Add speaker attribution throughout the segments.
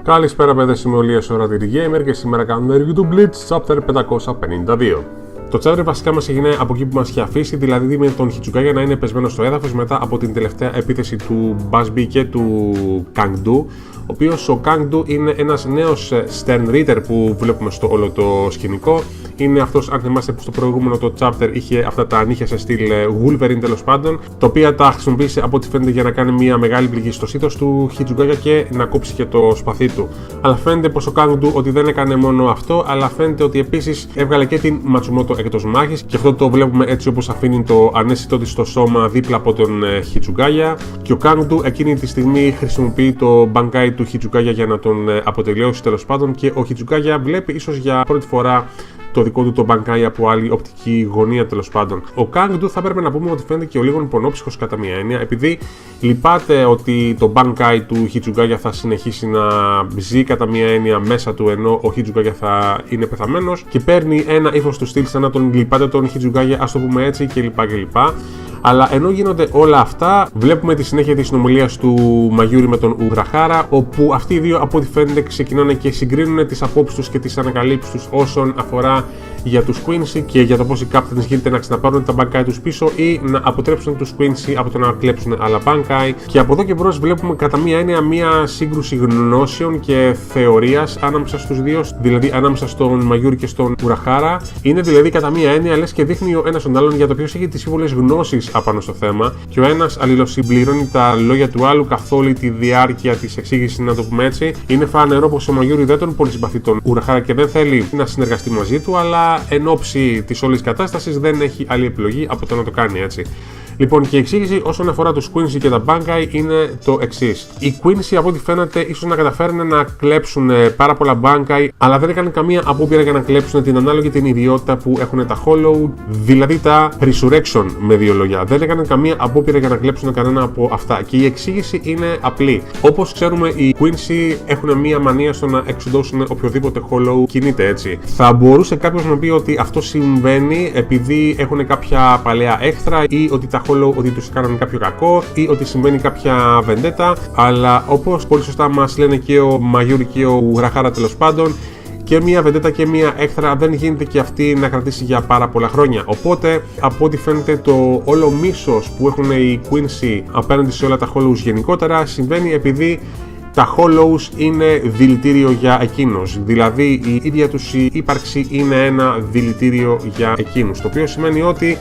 Speaker 1: Καλησπέρα παιδες, είμαι ο Λίας ο Radit Gamer και σήμερα κάνουμε review του Bleach Chapter 552. Το chapter βασικά μας έγινε από εκεί που μας είχε αφήσει, δηλαδή με τον Hitsugaya να είναι πεσμένο στο έδαφος μετά από την τελευταία επίθεση του Busby και του Kangdu, ο οποίος ο Kangdu είναι ένας νέος Stern Reader που βλέπουμε στο όλο το σκηνικό. Είναι αυτός, αν θυμάστε, που στο προηγούμενο το chapter είχε αυτά τα νύχια σε στυλ Wolverine τέλος πάντων, τα οποία τα χρησιμοποίησε από ό,τι φαίνεται για να κάνει μια μεγάλη πληγή στο στήθος του Hitsugaya και να κόψει και το σπαθί του. Αλλά φαίνεται πως ο Kangdu ότι δεν έκανε μόνο αυτό, αλλά φαίνεται ότι επίσης έβγαλε και την Matsumoto εκτός μάχης, και αυτό το βλέπουμε έτσι όπως αφήνει το ανέστητό της στο σώμα δίπλα από τον Hitsugaya. Και ο Kangdu εκείνη τη στιγμή χρησιμοποιεί το Bankai του Hitsugaya για να τον αποτελειώσει τέλος πάντων, και ο Hitsugaya βλέπει ίσως για πρώτη φορά το δικό του το Bankai από άλλη οπτική γωνία τέλος πάντων. Ο Kangdu θα έπρεπε να πούμε ότι φαίνεται και ο λίγο πονόψυχος κατά μία έννοια, επειδή λυπάται ότι το Bankai του Hitsugaya θα συνεχίσει να ζει κατά μία έννοια μέσα του, ενώ ο Hitsugaya θα είναι πεθαμένος, και παίρνει ένα ύφος του στυλ σαν να τον λυπάται τον Hitsugaya, ας το πούμε έτσι, κλπ. Αλλά ενώ γίνονται όλα αυτά, βλέπουμε τη συνέχεια της συνομιλίας του Mayuri με τον Urahara, όπου αυτοί οι δύο από ό,τι φαίνεται ξεκινάνε και συγκρίνουν τις απόψεις τους και τις ανακαλύψεις τους όσον αφορά για τους Quincy και για το πώς οι Captains γίνεται να ξαναπάρουν τα Bankai τους πίσω ή να αποτρέψουν τους Quincy από το να κλέψουν άλλα Bankai. Και από εδώ και μπρος βλέπουμε κατά μία έννοια μία σύγκρουση γνώσεων και θεωρίας ανάμεσα στους δύο, δηλαδή ανάμεσα στον Mayuri και στον Urahara. Είναι δηλαδή κατά μία έννοια λες και δείχνει ο ένας τον άλλον για το ποιος έχει τις σύμβολες γνώσεις απάνω στο θέμα, και ο ένας αλληλοσυμπληρώνει τα λόγια του άλλου καθ' όλη τη διάρκεια της εξήγησης, να το πούμε έτσι. Είναι φανερό πως ο Mayuri δεν τον πολύ συμπαθεί τον Urahara και δεν θέλει να συνεργαστεί μαζί του, αλλά εν ώψη της όλης κατάστασης δεν έχει άλλη επιλογή από το να το κάνει έτσι. Λοιπόν, και η εξήγηση όσον αφορά τους Quincy και τα Bankai είναι το εξής. Οι Quincy από ό,τι φαίνεται ίσως να καταφέρουν να κλέψουν πάρα πολλά Bankai, αλλά δεν έκαναν καμία απόπειρα για να κλέψουν την ανάλογη την ιδιότητα που έχουν τα Hollow, δηλαδή τα Resurrection με δύο λόγια. Δεν έκαναν καμία απόπειρα για να κλέψουν κανένα από αυτά. Και η εξήγηση είναι απλή. Όπως ξέρουμε, οι Quincy έχουν μία μανία στο να εξοντώσουν οποιοδήποτε Hollow κινείται έτσι. Θα μπορούσε κάποιος να πει ότι αυτό συμβαίνει επειδή έχουν κάποια παλαιά έχθρα ή ότι τα Hollow ότι τους κάνανε κάποιο κακό ή ότι συμβαίνει κάποια βεντέτα, αλλά όπως πολύ σωστά μας λένε και ο Mayuri και ο Urahara τέλος πάντων, και μία βεντέτα και μία έχθρα δεν γίνεται και αυτή να κρατήσει για πάρα πολλά χρόνια. Οπότε, από ό,τι φαίνεται, το όλο μίσος που έχουν οι Quincy απέναντι σε όλα τα Hollows γενικότερα συμβαίνει επειδή τα Hollows είναι δηλητήριο για εκείνους. Δηλαδή η ίδια τους η ύπαρξη είναι ένα δηλητήριο για εκείνους. Το οποίο σημαίνει ότι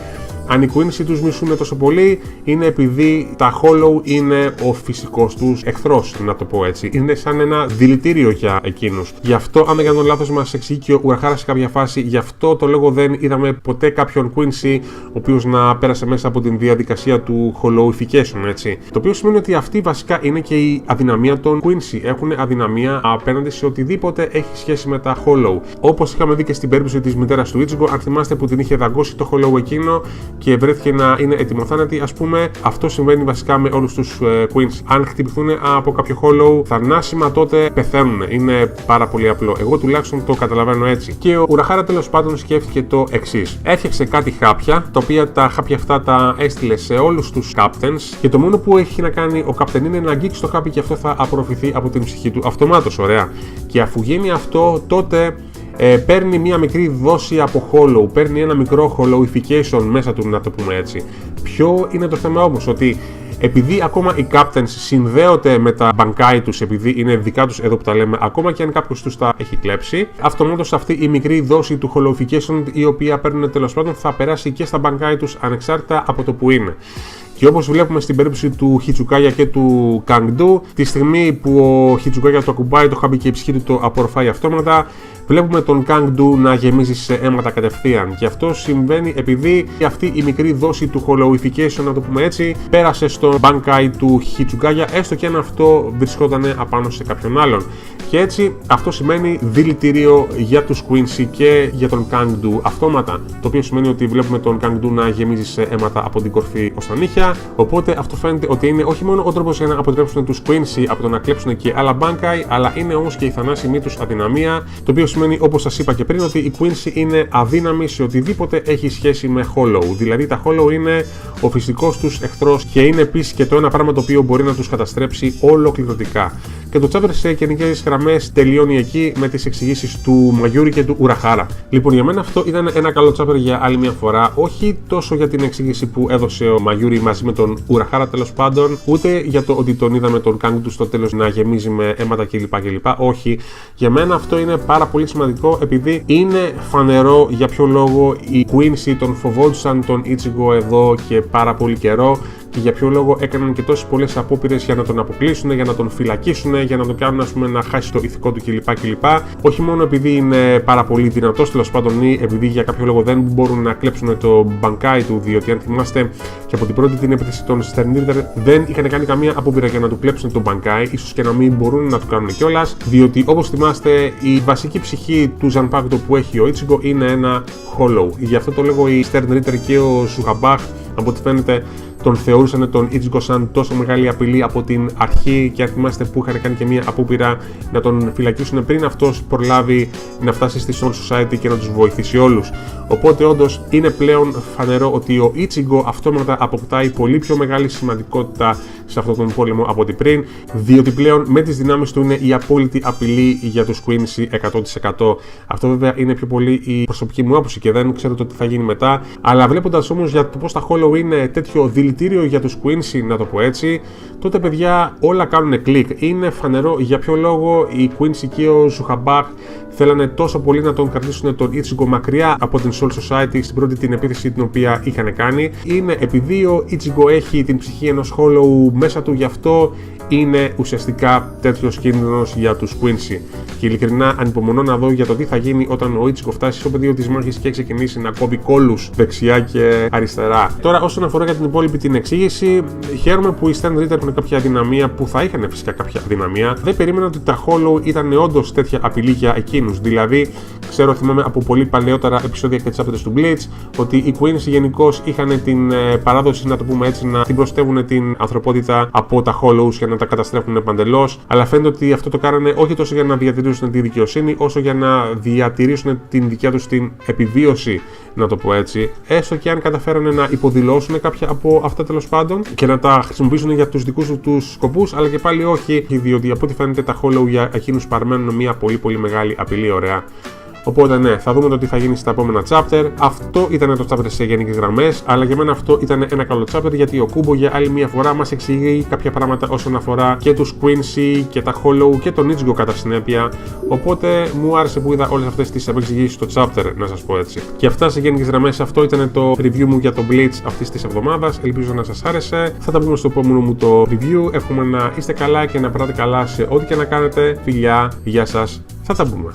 Speaker 1: αν οι Quincy τους μισούν τόσο πολύ, είναι επειδή τα Hollow είναι ο φυσικός τους εχθρός, να το πω έτσι. Είναι σαν ένα δηλητήριο για εκείνους. Γι' αυτό, αν δεν κάνω λάθος, μας εξηγεί και ο Urahara σε κάποια φάση, γι' αυτό το λόγο δεν είδαμε ποτέ κάποιον Quincy ο οποίος να πέρασε μέσα από την διαδικασία του Hollowification, έτσι. Το οποίο σημαίνει ότι αυτή βασικά είναι και η αδυναμία των Quincy. Έχουν αδυναμία απέναντι σε οτιδήποτε έχει σχέση με τα Hollow. Όπως είχαμε δει και στην περίπτωση της μητέρας του Ichigo, αν θυμάστε, που την είχε δαγκώσει το Hollow εκείνο και βρέθηκε να είναι ετοιμοθάνατη, ας πούμε. Αυτό συμβαίνει βασικά με όλους τους Quincy. Αν χτυπηθούν από κάποιο Hollow θανάσιμα, τότε πεθαίνουν. Είναι πάρα πολύ απλό. Εγώ τουλάχιστον το καταλαβαίνω έτσι. Και ο Urahara τέλος πάντων σκέφτηκε το εξής. Έφτιαξε κάτι χάπια, τα οποία τα χάπια αυτά τα έστειλε σε όλους τους Captains, και το μόνο που έχει να κάνει ο Captain είναι να αγγίξει το χάπι και αυτό θα απορροφηθεί από την ψυχή του αυτομάτως. Ωραία. Και αφού γίνει αυτό, τότε παίρνει μια μικρή δόση από Hollow, παίρνει ένα μικρό Hollowification μέσα του, να το πούμε έτσι. Ποιο είναι το θέμα όμως? Ότι επειδή ακόμα οι Captains συνδέονται με τα Bankai τους, επειδή είναι δικά τους εδώ που τα λέμε, ακόμα και αν κάποιος τους τα έχει κλέψει, αυτομάτως αυτή η μικρή δόση του Hollowification, η οποία παίρνουν τέλος πάντων, θα περάσει και στα Bankai τους ανεξάρτητα από το που είναι. Και όπως βλέπουμε στην περίπτωση του Hitsugaya και του Kangdu, τη στιγμή που ο Hitsugaya το ακουμπάει το χάμπι και η ψυχή του το απορροφάει αυτόματα, βλέπουμε τον Kangdu να γεμίζει σε αίματα κατευθείαν. Και αυτό συμβαίνει επειδή αυτή η μικρή δόση του Hollowification, να το πούμε έτσι, πέρασε στο Bankai του Hitsugaya, έστω και αν αυτό βρισκόταν απάνω σε κάποιον άλλον. Και έτσι αυτό σημαίνει δηλητήριο για τους Quincy και για τον Kangdu αυτόματα. Το οποίο σημαίνει ότι βλέπουμε τον Kangdu να γεμίζει σε αίματα από την κορφή ως τα νύχια. Οπότε αυτό φαίνεται ότι είναι όχι μόνο ο τρόπος για να αποτρέψουν τους Quincy από το να κλέψουν και άλλα Bankai, αλλά είναι όμως και η θανάσιμή τους αδυναμία. Το οποίο σημαίνει, όπως σας είπα και πριν, ότι οι Quincy είναι αδύναμοι σε οτιδήποτε έχει σχέση με Hollow. Δηλαδή τα Hollow είναι ο φυσικός τους εχθρός και είναι επίσης και το ένα πράγμα το οποίο μπορεί να τους καταστρέψει ολοκληρωτικά. και το chapter σε γενικές γραμμές τελειώνει εκεί με τις εξηγήσεις του Μαγιούρι και του Ουραχάρα. Λοιπόν, για μένα αυτό ήταν ένα καλό chapter για άλλη μια φορά, όχι τόσο για την εξήγηση που έδωσε ο Μαγιούρι μαζί με τον Ουραχάρα τέλος πάντων, ούτε για το ότι τον είδαμε τον Kango του στο τέλος να γεμίζει με αίματα κλπ. Όχι. Για μένα αυτό είναι πάρα πολύ σημαντικό, επειδή είναι φανερό για ποιο λόγο οι Quincy τον φοβόντουσαν τον Ichigo εδώ και πάρα πολύ καιρό και για ποιο λόγο έκαναν και τόσες πολλές απόπειρες για να τον αποκλείσουν, για να τον φυλακίσουν, για να τον κάνουν να χάσει το ηθικό του κλπ. Όχι μόνο επειδή είναι πάρα πολύ δυνατός τέλος πάντων, ή επειδή για κάποιο λόγο δεν μπορούν να κλέψουν το Bankai του, διότι αν θυμάστε και από την πρώτη την επίθεση των Stern Ritter δεν είχαν κάνει καμία απόπειρα για να του κλέψουν το Bankai, ίσως και να μην μπορούν να του κάνουν κιόλας, διότι όπως θυμάστε η βασική ψυχή του Zanpakuto που έχει ο Ichigo είναι ένα Hollow. Γι' αυτό το λόγο οι Stern Ritter και ο Shuhabach, από ό,τι φαίνεται, τον θεωρούσαν τον Ichigo σαν τόσο μεγάλη απειλή από την αρχή, και αν θυμάστε που είχαν κάνει και μια απόπειρα να τον φυλακίσουν πριν αυτός προλάβει να φτάσει στη Soul Society και να τους βοηθήσει όλους. Οπότε όντως είναι πλέον φανερό ότι ο Ichigo αυτόματα αποκτάει πολύ πιο μεγάλη σημαντικότητα σε αυτόν τον πόλεμο από ό,τι πριν, διότι πλέον με τις δυνάμεις του είναι η απόλυτη απειλή για τους Quincy 100%. Αυτό βέβαια είναι πιο πολύ η προσωπική μου άποψη και δεν ξέρω το τι θα γίνει μετά, αλλά βλέποντας όμως για το πώς τα Hollow είναι τέτοιο δηλητήριο για τους Quincy, να το πω έτσι, τότε παιδιά όλα κάνουν κλικ. Είναι φανερό για ποιο λόγο οι Quincy και ο Shuhabach θέλανε τόσο πολύ να τον κρατήσουν τον Ichigo μακριά από την Soul Society στην πρώτη την επίθεση την οποία είχαν κάνει. Είναι επειδή ο Ichigo έχει την ψυχή ενός Hollow μέσα του, γι' αυτό είναι ουσιαστικά τέτοιος κίνδυνος για τους Quincy. Και ειλικρινά ανυπομονώ να δω για το τι θα γίνει όταν ο Ichigo φτάσει στο πεδίο της μάχης και ξεκινήσει να κόβει κόλλους δεξιά και αριστερά. Τώρα, όσον αφορά για την υπόλοιπη την εξήγηση, χαίρομαι που οι Stern Ritter έχουν κάποια αδυναμία, που θα είχαν φυσικά κάποια αδυναμία. Δεν περίμενα ότι τα Hollow ήταν όντως τέτοια απειλή για εκείνους. Δηλαδή, θυμάμαι από πολύ παλαιότερα επεισόδια και chapters του Bleach ότι οι Quincy γενικώς είχαν την παράδοση, να το πούμε έτσι, να την προστεύουν την ανθρωπότητα από τα Hollows και να τα καταστρέφουν παντελώς. Αλλά φαίνεται ότι αυτό το κάνανε όχι τόσο για να διατηρήσουν τη δικαιοσύνη, όσο για να διατηρήσουν την δικιά τους την επιβίωση, να το πω έτσι. Έστω και αν καταφέρανε να υποδηλώσουν κάποια από αυτά τέλος πάντων και να τα χρησιμοποιήσουν για τους δικούς τους σκοπούς, αλλά και πάλι όχι, διότι από ό,τι φαίνεται τα Hollow για εκείνους παραμένουν μια πολύ πολύ μεγάλη απειλή, ωραία. Οπότε ναι, θα δούμε το τι θα γίνει στα επόμενα chapter. Αυτό ήταν το chapter σε γενικές γραμμές, αλλά για μένα αυτό ήταν ένα καλό chapter, γιατί ο Kubo για άλλη μια φορά μας εξηγεί κάποια πράγματα όσον αφορά και τους Quincy και τα Hollow και τον Ichigo κατά συνέπεια. Οπότε μου άρεσε που είδα όλες αυτές τις επεξηγήσεις στο chapter, να σας πω έτσι. Και αυτά σε γενικές γραμμές, αυτό ήταν το review μου για το Bleach αυτής της εβδομάδας. Ελπίζω να σας άρεσε. Θα τα πούμε στο επόμενο μου το review. Εύχομαι να είστε καλά και να περάτε καλά σε ό,τι και να κάνετε. Φιλιά, γεια σας, θα τα πούμε.